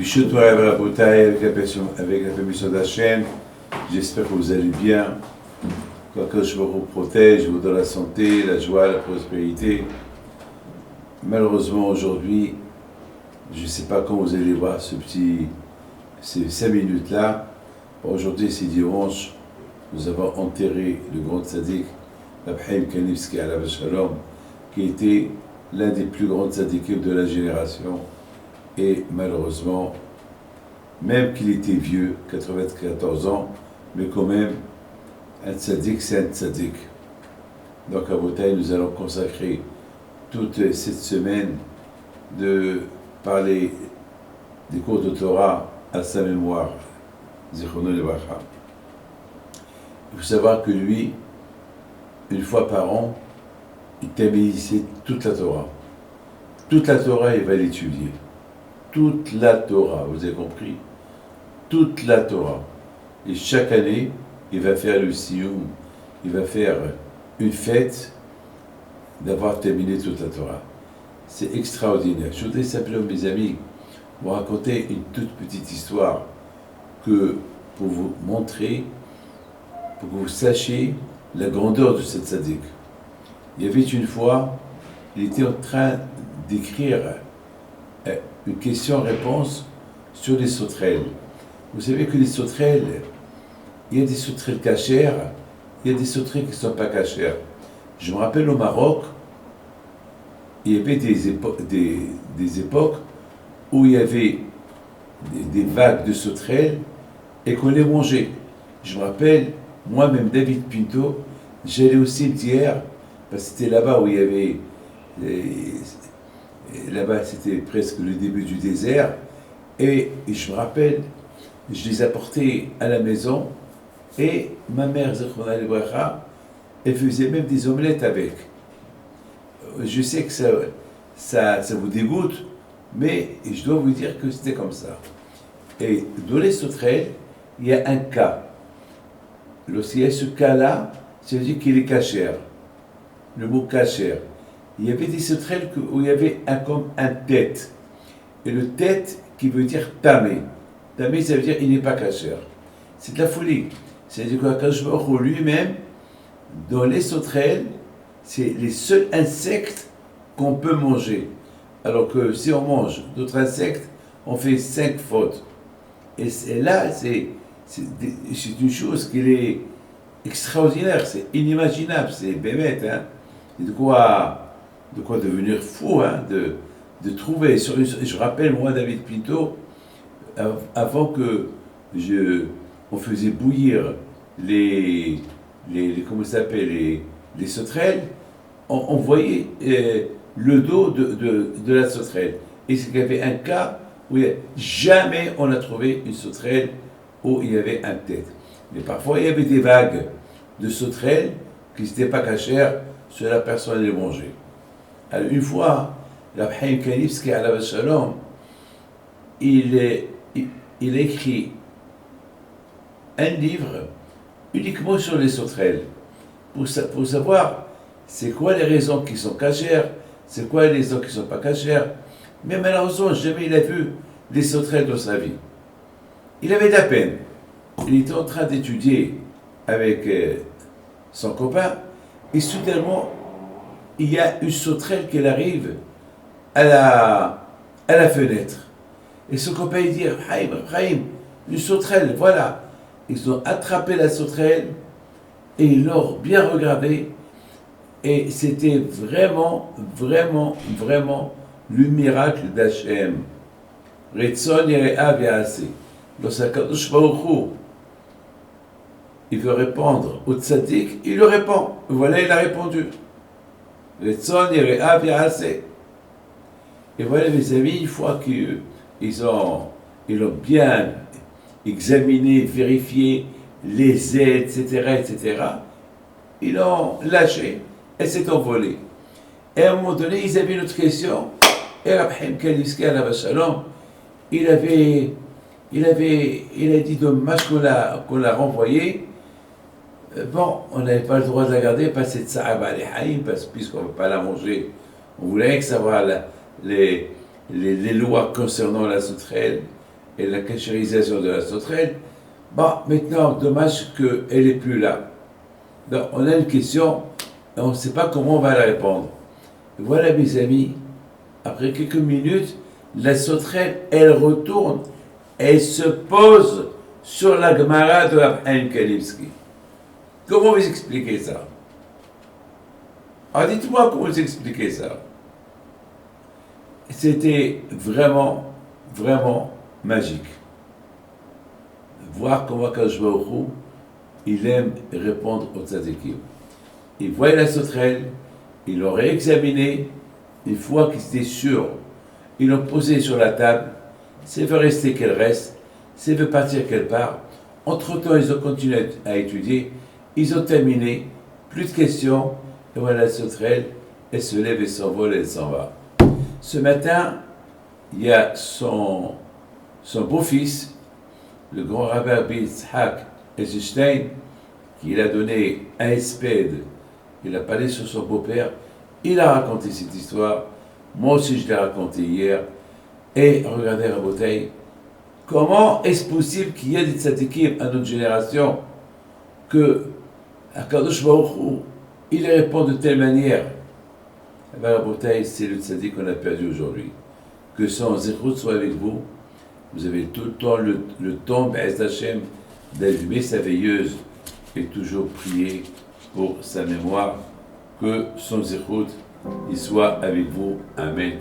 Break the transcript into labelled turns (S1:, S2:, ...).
S1: Bishout Rabotai, avec la permission d'Hachem, j'espère que vous allez bien, que je vous protège, vous donne la santé, la joie, la prospérité. Malheureusement aujourd'hui, je ne sais pas quand vous allez voir ces 5 minutes-là. Aujourd'hui c'est dimanche, nous avons enterré le grand tzaddik, Reb Kanivsky alav shalom, qui était l'un des plus grands tzaddikim de la génération. Et malheureusement, même qu'il était vieux, 94 ans, mais quand même, un tzaddik, c'est un tzaddik. Donc à Botaï, nous allons consacrer toute cette semaine de parler des cours de Torah à sa mémoire, Zichrono Levacha. Il faut savoir que lui, une fois par an, il terminait toute la Torah. Toute la Torah, il va l'étudier. Toute la Torah, vous avez compris? Toute la Torah. Et chaque année, il va faire le Siyum, il va faire une fête d'avoir terminé toute la Torah. C'est extraordinaire. Je voudrais simplement, mes amis, vous raconter une toute petite histoire pour vous montrer, pour que vous sachiez la grandeur de cette tzaddik. Il y avait une fois, il était en train d'écrire une question-réponse sur les sauterelles. Vous savez que les sauterelles, il y a des sauterelles cachères, il y a des sauterelles qui ne sont pas cachères. Je me rappelle au Maroc, il y avait des époques où il y avait des vagues de sauterelles et qu'on les mangeait. Je me rappelle, moi-même, David Pinto, j'allais au cimetière, parce que c'était là-bas où il y avait... Là-bas, c'était presque le début du désert. Et je me rappelle, je les apportais à la maison. Et ma mère, Zechona Lebracha, elle faisait même des omelettes avec. Je sais que ça vous dégoûte, mais je dois vous dire que c'était comme ça. Et dans les sauterelles, il y a un cas. Lorsqu'il y a ce cas-là, ça veut dire qu'il est cachère. Le mot cachère. Il y avait des sauterelles où il y avait comme un tête. Et le tête qui veut dire tamé. Tamé, ça veut dire il n'est pas cachère. C'est de la folie. C'est-à-dire qu'Akadosh Baruch Hu lui-même, dans les sauterelles, c'est les seuls insectes qu'on peut manger. Alors que si on mange d'autres insectes, on fait 5 fautes. Et là, c'est une chose qui est extraordinaire, c'est inimaginable, c'est bémette, hein. C'est de quoi devenir fou, hein, de trouver. Je rappelle, moi, David Pinto, avant que on faisait bouillir comment ça s'appelle, les sauterelles, on voyait le dos de la sauterelle. Et c'est qu'il y avait un cas où jamais on a trouvé une sauterelle où il y avait un tête. Mais parfois, il y avait des vagues de sauterelles qui n'étaient pas cachères, sur la personne les mangeait. Alors, une fois, Reb Kanivsky alav shalom, il a écrit un livre uniquement sur les sauterelles, pour savoir c'est quoi les raisons qui sont cachères, c'est quoi les raisons qui ne sont pas cachères. Mais malheureusement, jamais il a vu les sauterelles dans sa vie. Il avait de la peine. Il était en train d'étudier avec son copain, et soudainement, il y a une sauterelle qui arrive à la fenêtre. Et son copain il dit, Haïm, une sauterelle, voilà. Ils ont attrapé la sauterelle et ils l'ont bien regardée. Et c'était vraiment, vraiment, vraiment le miracle d'Hachem. Retzon Yere'a Ve'aseh. Lorsqu'Akadosh Baruch Hu, il veut répondre au tzaddik, il le répond. Voilà, il a répondu. Retzon Yere'a Ve'aseh. Et voilà, mes amis, une fois qu'ils ont bien examiné, vérifié les aides, etc., ils l'ont lâché. Elle s'est envolée. Et à un moment donné, ils avaient une autre question. Et Reb Kanivsky alav shalom, il a dit dommage qu'on l'a renvoyé. Bon, on n'avait pas le droit de la garder, parce que c'est Tsa'ab al-Haïm, puisqu'on ne peut pas la manger. On voulait rien que savoir les lois concernant la sauterelle. et la cachérisation de la sauterelle, maintenant, dommage qu'elle n'est plus là. Donc, on a une question, et on ne sait pas comment on va la répondre. Et voilà, mes amis, après quelques minutes, la sauterelle, elle retourne, elle se pose sur la Gemara de Abraham Kalivski. Comment vous expliquez ça? Alors dites-moi comment vous expliquez ça. C'était vraiment, vraiment magique. Voir comment Akadosh Baruch Hu, il aime répondre aux tzadikim. Il voyait la sauterelle, il l'aurait examinée, une fois qu'ils étaient sûrs, ils l'ont posée sur la table, s'il veut rester qu'elle reste, s'il veut partir qu'elle part. Entre-temps, ils ont continué à étudier, ils ont terminé, plus de questions, et voilà la sauterelle, elle se lève et s'envole, elle s'en va. Ce matin, il y a son beau-fils, le grand rabbin Yitzhak Eisenstein, qui a donné un espède, il a parlé sur son beau-père, il a raconté cette histoire, moi aussi je l'ai raconté hier, et regardez Rabotai, comment est-ce possible qu'il y ait des tzadikim à notre génération que Akadosh Baruch Hu, il répond de telle manière? Rabotai, c'est le tzadik qu'on a perdu aujourd'hui. Que son zérout soit avec vous. Vous avez tout le temps le temps, Be'ez Hashem, d'allumer sa veilleuse et toujours prier pour sa mémoire. Que son zérout, il soit avec vous. Amen.